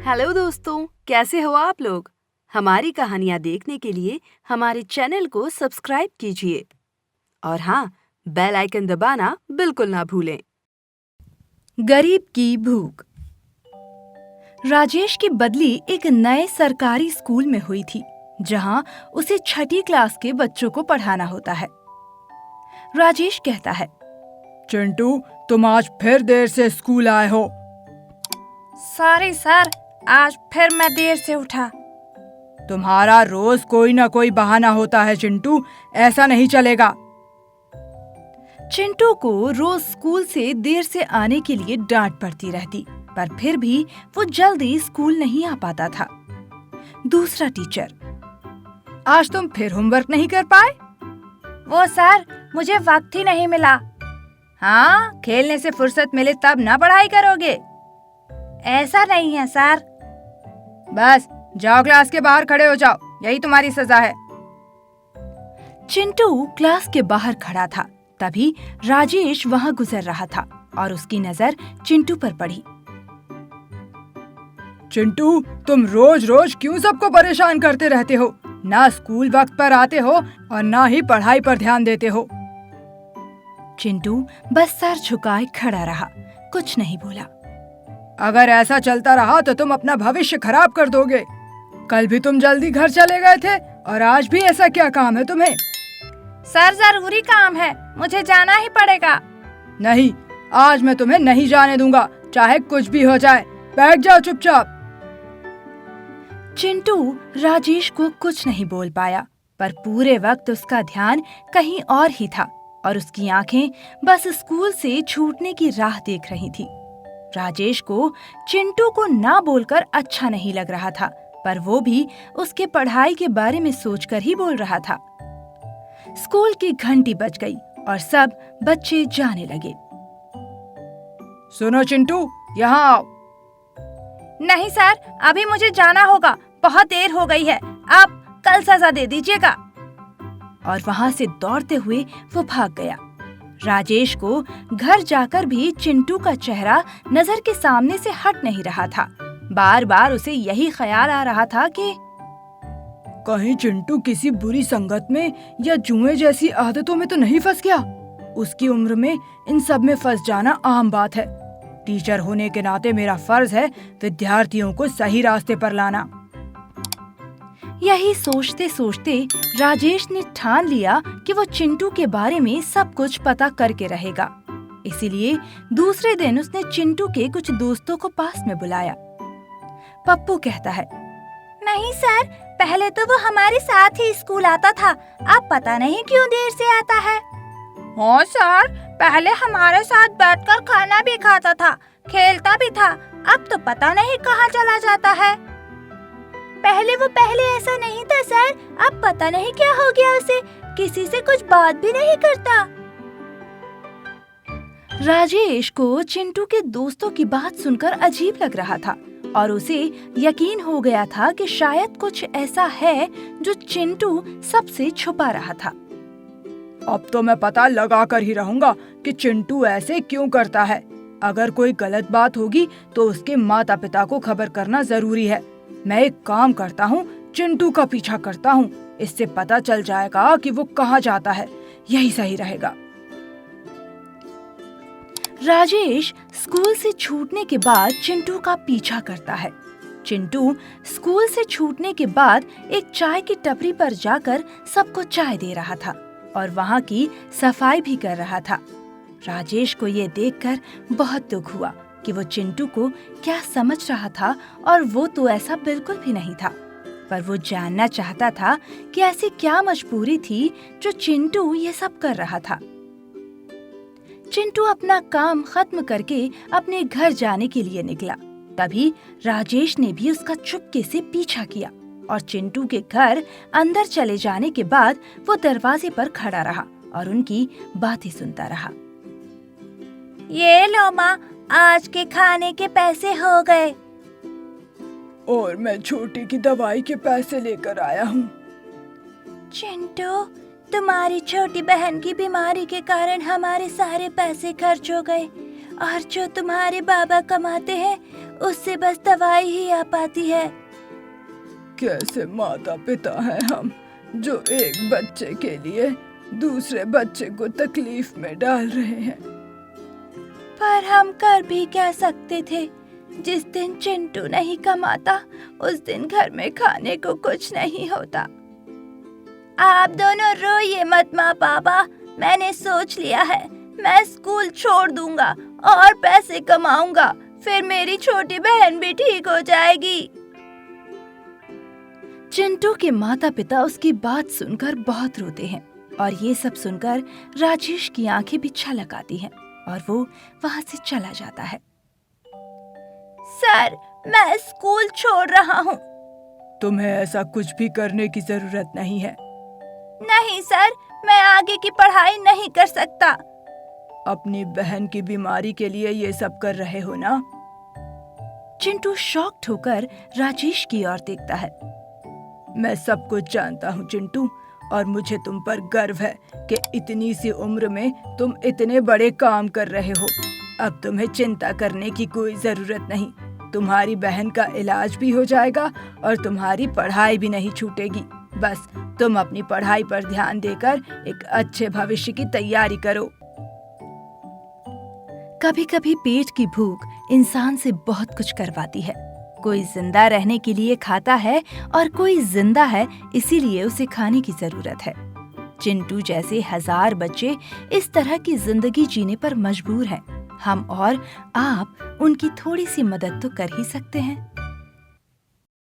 Hello दोस्तों, कैसे हो आप लोग? हमारी कहानियाँ देखने के लिए हमारे चैनल को सब्सक्राइब कीजिए और हाँ, बेल आइकन दबाना बिल्कुल ना भूलें। गरीब की भूख। राजेश की बदली एक नए सरकारी स्कूल में हुई थी, जहाँ उसे छठी क्लास के बच्चों को पढ़ाना होता है। राजेश कहता है, चिंटू, तुम आज फिर देर से स्कूल आए हो। सॉरी सर, आज फिर मैं देर से उठा। तुम्हारा रोज कोई ना कोई बहाना होता है चिंटू, ऐसा नहीं चलेगा। चिंटू को रोज स्कूल से देर से आने के लिए डांट पड़ती रहती, पर फिर भी वो जल्दी स्कूल नहीं आ पाता था। दूसरा टीचर, आज तुम फिर होमवर्क नहीं कर पाए? वो सर, मुझे वक्त ही नहीं मिला। हाँ, खेलने से फुर्सत मिले तब ना पढ़ाई करोगे। ऐसा नहीं है सर। बस जाओ, क्लास के बाहर खड़े हो जाओ, यही तुम्हारी सजा है। चिंटू क्लास के बाहर खड़ा था। तभी राजेश वहाँ गुजर रहा था और उसकी नजर चिंटू पर पड़ी। चिंटू, तुम रोज रोज क्यों सबको परेशान करते रहते हो? ना स्कूल वक्त पर आते हो और ना ही पढ़ाई पर ध्यान देते हो। चिंटू बस सर झुकाए खड़ा रहा, कुछ नहीं बोला। अगर ऐसा चलता रहा तो तुम अपना भविष्य खराब कर दोगे। कल भी तुम जल्दी घर चले गए थे और आज भी ऐसा क्या काम है तुम्हें? सर, जरूरी काम है, मुझे जाना ही पड़ेगा। नहीं, आज मैं तुम्हें नहीं जाने दूंगा, चाहे कुछ भी हो जाए। बैठ जाओ चुपचाप। चिंटू राजेश को कुछ नहीं बोल पाया, पर पूरे वक्त उसका ध्यान कहीं और ही था और उसकी आंखें बस स्कूल से छूटने की राह देख रही थी। राजेश को चिंटू को ना बोलकर अच्छा नहीं लग रहा था, पर वो भी उसके पढ़ाई के बारे में सोचकर ही बोल रहा था। स्कूल की घंटी बज गई और सब बच्चे जाने लगे। सुनो चिंटू, यहाँ आओ। नहीं सर, अभी मुझे जाना होगा, बहुत देर हो गई है, आप कल सजा दे दीजिएगा। और वहाँ से दौड़ते हुए वो भाग गया। राजेश को घर जाकर भी चिंटू का चेहरा नजर के सामने से हट नहीं रहा था। बार बार उसे यही ख्याल आ रहा था कि कहीं चिंटू किसी बुरी संगत में या जुए जैसी आदतों में तो नहीं फंस गया। उसकी उम्र में इन सब में फंस जाना आम बात है। टीचर होने के नाते मेरा फर्ज है विद्यार्थियों को सही रास्ते पर लाना। यही सोचते सोचते राजेश ने ठान लिया कि वो चिंटू के बारे में सब कुछ पता करके रहेगा। इसीलिए दूसरे दिन उसने चिंटू के कुछ दोस्तों को पास में बुलाया। पप्पू कहता है, नहीं सर, पहले तो वो हमारे साथ ही स्कूल आता था, अब पता नहीं क्यों देर से आता है। हाँ सर, पहले हमारे साथ बैठकर खाना भी खाता था, खेलता भी था, अब तो पता नहीं कहाँ चला जाता है। पहले ऐसा नहीं था सर, अब पता नहीं क्या हो गया उसे, किसी से कुछ बात भी नहीं करता। राजेश को चिंटू के दोस्तों की बात सुनकर अजीब लग रहा था और उसे यकीन हो गया था कि शायद कुछ ऐसा है जो चिंटू सबसे छुपा रहा था। अब तो मैं पता लगा कर ही रहूंगा कि चिंटू ऐसे क्यों करता है। अगर कोई गलत बात होगी तो उसके माता पिता को खबर करना जरूरी है। मैं एक काम करता हूँ, चिंटू का पीछा करता हूँ, इससे पता चल जाएगा कि वो कहाँ जाता है, यही सही रहेगा। राजेश स्कूल से छूटने के बाद चिंटू का पीछा करता है। चिंटू स्कूल से छूटने के बाद एक चाय की टपरी पर जाकर सबको चाय दे रहा था और वहाँ की सफाई भी कर रहा था। राजेश को ये देखकर बहुत दुख हुआ कि वो चिंटू को क्या समझ रहा था और वो तो ऐसा बिल्कुल भी नहीं था। पर वो जानना चाहता था कि ऐसी क्या मजबूरी थी जो चिंटू ये सब कर रहा था। चिंटू अपना काम खत्म करके अपने घर जाने के लिए निकला। तभी राजेश ने भी उसका चुपके से पीछा किया और चिंटू के घर अंदर चले जाने के बाद वो दरवाजे पर खड़ा रहा और उनकी बातें सुनता रहा। ये लो माँ, आज के खाने के पैसे हो गए। और मैं छोटी की दवाई के पैसे लेकर आया हूँ। चिंटू, तुम्हारी छोटी बहन की बीमारी के कारण हमारे सारे पैसे खर्च हो गए और जो तुम्हारे बाबा कमाते हैं उससे बस दवाई ही आ पाती है। कैसे माता पिता हैं हम, जो एक बच्चे के लिए दूसरे बच्चे को तकलीफ में डाल रहे हैं। पर हम कर भी क्या सकते थे, जिस दिन चिंटू नहीं कमाता उस दिन घर में खाने को कुछ नहीं होता। आप दोनों रोइए मत माँ पापा, मैंने सोच लिया है, मैं स्कूल छोड़ दूंगा और पैसे कमाऊंगा, फिर मेरी छोटी बहन भी ठीक हो जाएगी। चिंटू के माता पिता उसकी बात सुनकर बहुत रोते हैं और ये सब सुनकर राजेश की आंखें भी छलक आती हैं और वो वहाँ से चला जाता है। सर, मैं स्कूल छोड़ रहा हूँ। तुम्हें ऐसा कुछ भी करने की जरूरत नहीं है। नहीं सर, मैं आगे की पढ़ाई नहीं कर सकता। अपनी बहन की बीमारी के लिए ये सब कर रहे हो ना? चिंटू शॉक्ड होकर राजेश की ओर देखता है। मैं सब कुछ जानता हूँ चिंटू, और मुझे तुम पर गर्व है कि इतनी सी उम्र में तुम इतने बड़े काम कर रहे हो। अब तुम्हें चिंता करने की कोई जरूरत नहीं। तुम्हारी बहन का इलाज भी हो जाएगा और तुम्हारी पढ़ाई भी नहीं छूटेगी। बस तुम अपनी पढ़ाई पर ध्यान देकर एक अच्छे भविष्य की तैयारी करो। कभी कभी पेट की भूख इंसान से बहुत कुछ करवाती है। कोई जिंदा रहने के लिए खाता है और कोई जिंदा है इसीलिए उसे खाने की जरूरत है। चिंटू जैसे 1000 बच्चे इस तरह की जिंदगी जीने पर मजबूर हैं। हम और आप उनकी थोड़ी सी मदद तो कर ही सकते हैं।